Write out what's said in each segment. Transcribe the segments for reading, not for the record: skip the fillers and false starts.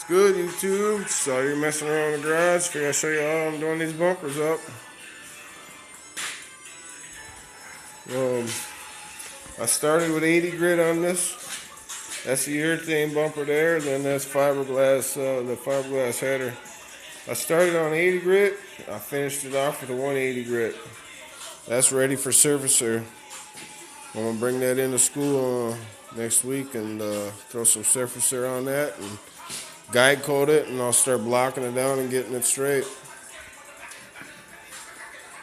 It's good, YouTube. So you're messing around in the garage. Figure I'll show you how I'm doing these bumpers up. I started with 80 grit on this. That's the urethane bumper there. Then that's fiberglass, the fiberglass header. I started on 80 grit. I finished it off with a 180 grit. That's ready for surfacer. I'm gonna bring that into school next week and throw some surfacer on that and guide coat it, and I'll start blocking it down and getting it straight.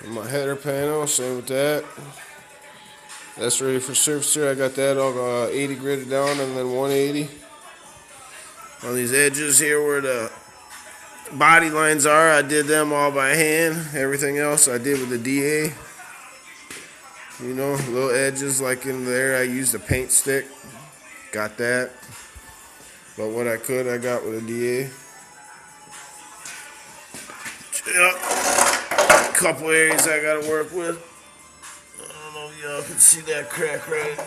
And my header panel, same with that. That's ready for surfacer. I got that all 80 gritted down and then 180. On these edges here where the body lines are, I did them all by hand. Everything else I did with the DA. You know, little edges like in there, I used a paint stick. Got that. But what I could, I got with a DA. Yep. A couple areas I gotta work with. I don't know if y'all can see that crack right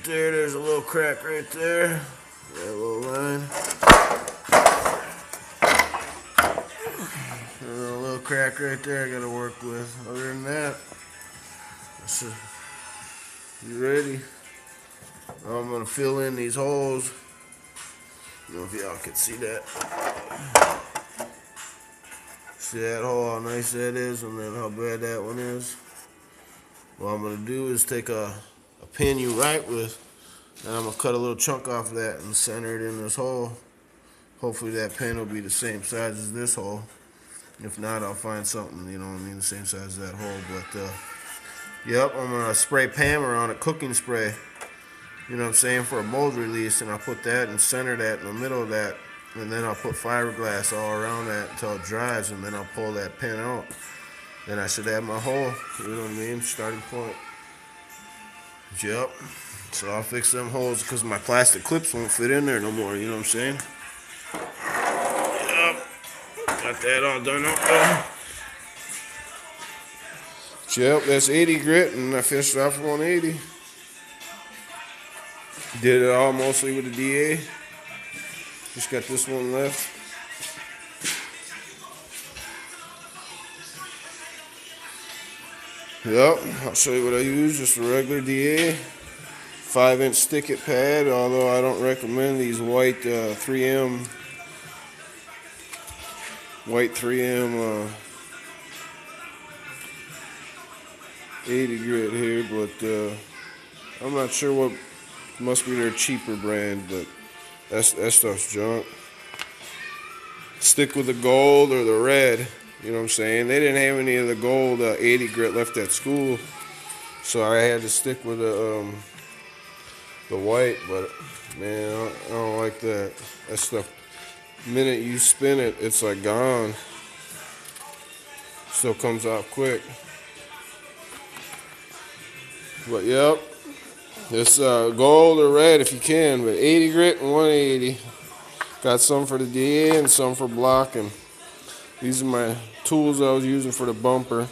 there. There's a little crack right there. That little line. There's a little crack right there I gotta work with. Other than that, you ready? Now I'm gonna fill in these holes. I don't know if y'all can see that. See that hole, how nice that is, and then how bad that one is. What I'm gonna do is take a pin you write with, and I'm gonna cut a little chunk off of that and center it in this hole. Hopefully that pin will be the same size as this hole. If not, I'll find something, you know what I mean, the same size as that hole. But yep, I'm gonna spray Pamer on it, cooking spray. You know what I'm saying, for a mold release, and I'll put that and center that in the middle of that, and then I'll put fiberglass all around that until it dries, and then I'll pull that pin out. Then I should have my hole, you know what I mean, starting point. Yep, so I'll fix them holes because my plastic clips won't fit in there no more, you know what I'm saying. Yep, got that all done up there. Yep, that's 80 grit, and I finished it off with 180. Did it all mostly with the DA. Just got this one left. Yep, I'll show you what I use. Just a regular DA. 5-inch stick it pad, although I don't recommend these white 3M 80 grit here, but I'm not sure what. Must be their cheaper brand, but that stuff's junk. Stick with the gold or the red, you know what I'm saying? They didn't have any of the gold 80 grit left at school, so I had to stick with the white, but man, I don't like that. That stuff, the minute you spin it, it's like gone. Still comes off quick. But yep. It's gold or red if you can, but 80 grit and 180. Got some for the DA and some for blocking. These are my tools I was using for the bumper.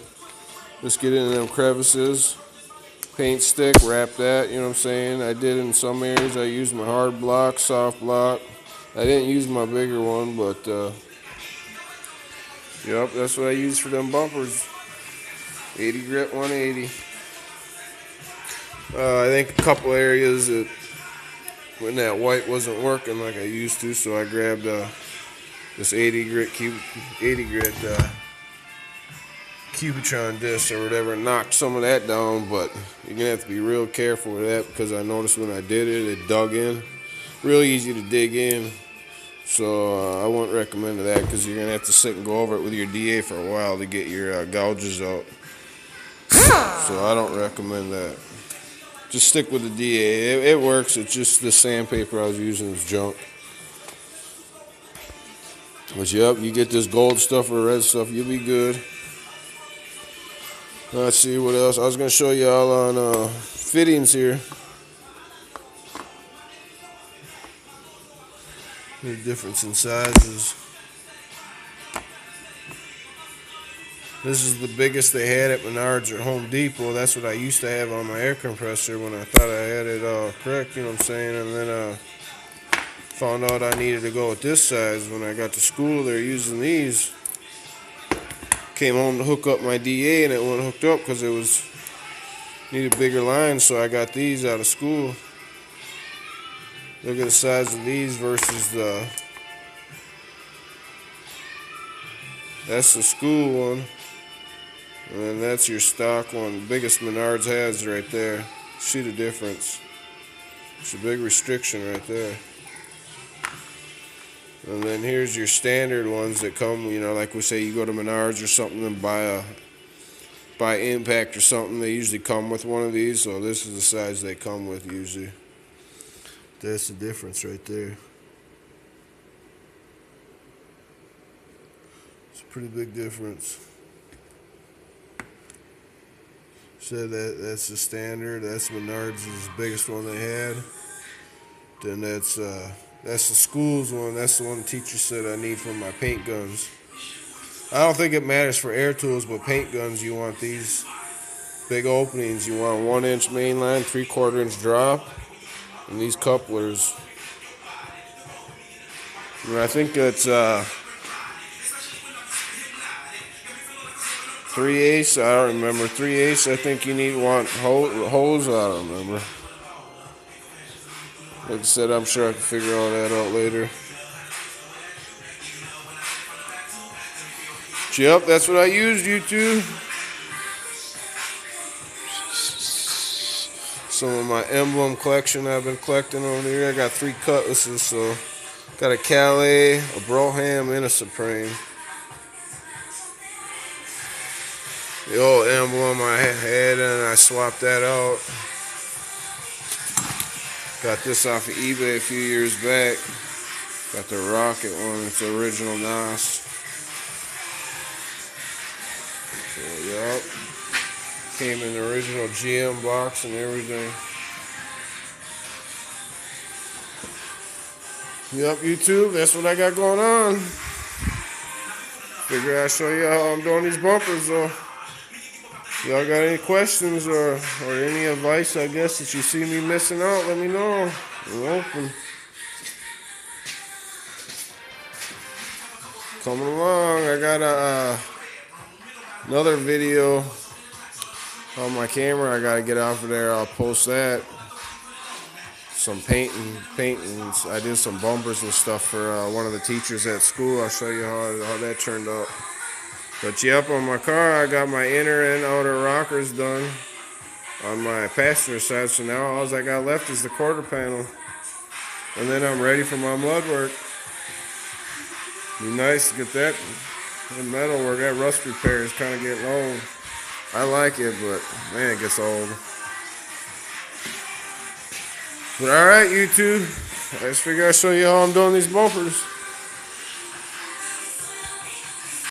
Just get into them crevices. Paint stick, wrap that, you know what I'm saying? I did in some areas. I used my hard block, soft block. I didn't use my bigger one, but yep, that's what I use for them bumpers. 80 grit, 180. I think a couple areas that when that white wasn't working like I used to, so I grabbed this 80 grit Cubitron disc or whatever and knocked some of that down. But you're gonna have to be real careful with that because I noticed when I did it, it dug in. Real easy to dig in, so I wouldn't recommend that because you're gonna have to sit and go over it with your DA for a while to get your gouges out. So I don't recommend that. Just stick with the DA. It works. It's just the sandpaper I was using is junk. But yep, you get this gold stuff or red stuff, you'll be good. Let's see what else. I was going to show you all on fittings here. The difference in sizes. This is the biggest they had at Menards or Home Depot. That's what I used to have on my air compressor when I thought I had it all correct, you know what I'm saying? And then Found out I needed to go with this size. When I got to school, they're using these. Came home to hook up my DA and it wasn't hooked up because it was needed bigger lines, so I got these out of school. Look at the size of these versus that's the school one, and then that's your stock one. Biggest Menards has right there. See the difference? It's a big restriction right there. And then here's your standard ones that come, you know, like we say you go to Menards or something and buy Impact or something, they usually come with one of these, so this is the size they come with usually. That's the difference right there. It's a pretty big difference. So that's the standard. That's Menards is the biggest one they had. Then that's the school's one. That's the one the teacher said I need for my paint guns. I don't think it matters for air tools, but paint guns, you want these big openings. You want a 1-inch main line, 3/4 inch drop, and these couplers. And I think that's 3/8. I don't remember. 3/8. I think you need one hose. I don't remember. Like I said, I'm sure I can figure all that out later. Yep, that's what I used, YouTube. Some of my emblem collection I've been collecting over here. I got 3 cutlasses, so got a Calais, a Broham, and a Supreme. The old emblem I had, and I swapped that out. Got this off of eBay a few years back. Got the Rocket one. It's the original NOS. So, yup. Came in the original GM box and everything. Yup, YouTube, that's what I got going on. Figure I'd show you how I'm doing these bumpers, though. Y'all got any questions or any advice, I guess, that you see me missing out, let me know. I'm open. Coming along, I got another video on my camera. I gotta get off of there. I'll post that. Some painting. I did some bumpers and stuff for one of the teachers at school. I'll show you how that turned out. But yep, on my car, I got my inner and outer rockers done on my passenger side. So now all I got left is the quarter panel, and then I'm ready for my mud work. Be nice to get that metal work. That rust repair is kind of getting old. I like it, but man, it gets old. But alright, YouTube, I just figured I'd show you how I'm doing these bumpers.